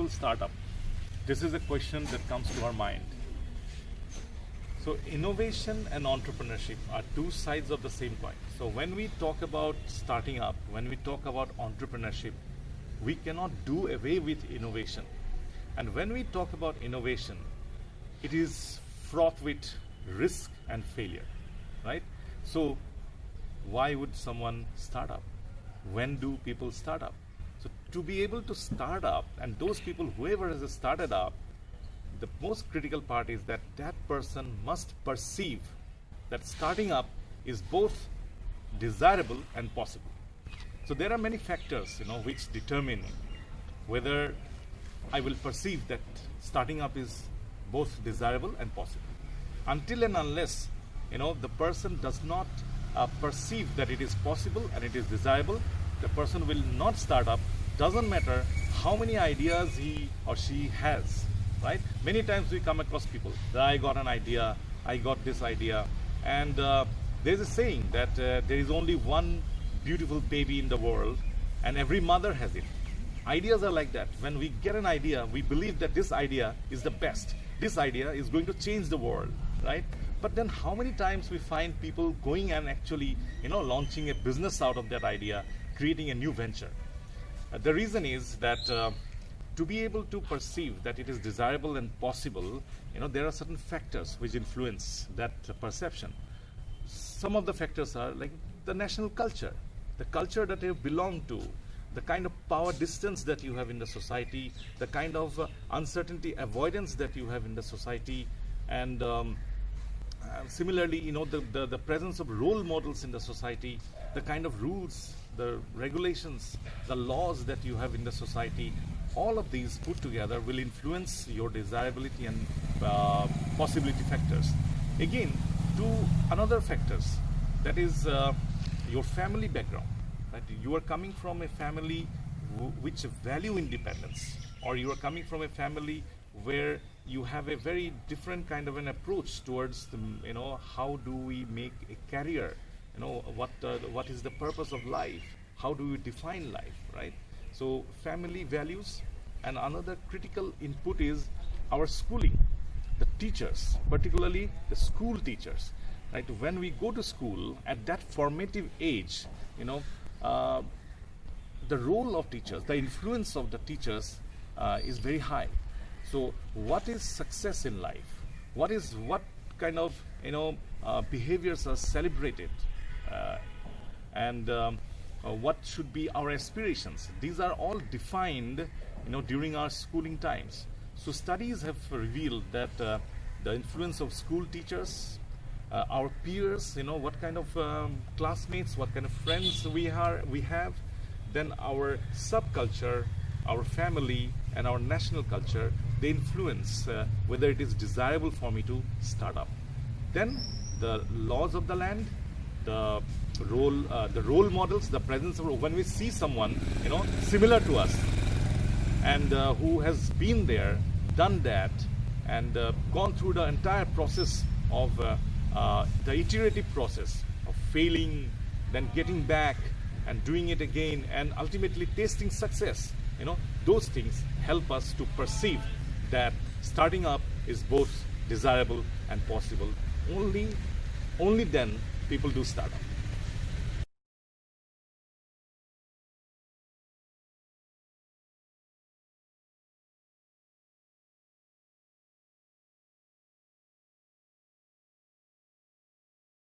people start up? This is a question that comes to our mind. So innovation and entrepreneurship are two sides of the same coin. So when we talk about starting up, when we talk about entrepreneurship, we cannot do away with innovation. And when we talk about innovation, it is fraught with risk and failure, right? So why would someone start up? When do people start up? So to be able to start up, and those people, whoever has started up, the most critical part is that that person must perceive that starting up is both desirable and possible. So there are many factors, which determine whether I will perceive that starting up is both desirable and possible. Until and unless, the person does not perceive that it is possible and it is desirable, the person will not start up. Doesn't matter how many ideas he or she has, right? Many times we come across people that I got an idea, I got this idea, and there's a saying that there is only one beautiful baby in the world and every mother has it. Ideas are like that. When we get an idea, we believe that this idea is the best. This idea is going to change the world, right? But then how many times we find people going and actually, launching a business out of that idea, creating a new venture? The reason is that to be able to perceive that it is desirable and possible, there are certain factors which influence that perception. Some of the factors are like the national culture, the culture that you belong to, the kind of power distance that you have in the society, the kind of uncertainty avoidance that you have in the society, and similarly, the presence of role models in the society, the kind of rules, the regulations, the laws that you have in the society. All of these put together will influence your desirability and possibility factors. Again, two another factors, that is your family background. Right? You are coming from a family which value independence, or you are coming from a family where you have a very different kind of an approach towards how do we make a career, what is the purpose of life, how do we define life, right? So family values, and another critical input is our schooling, the teachers, particularly the school teachers, right? When we go to school at that formative age, the role of teachers, the influence of the teachers is very high. So what is success in life? What kind of behaviors are celebrated, and what should be our aspirations? These are all defined during our schooling times. So studies have revealed that the influence of school teachers, our peers, what kind of classmates, what kind of friends we have, then our subculture, our family, and our national culture, they influence whether it is desirable for me to start up. Then the laws of the land, the role models, the presence of, when we see someone similar to us and who has been there, done that, and gone through the entire process of the iterative process of failing, then getting back and doing it again, and ultimately tasting success, those things help us to perceive that starting up is both desirable and possible. Only then people do start up.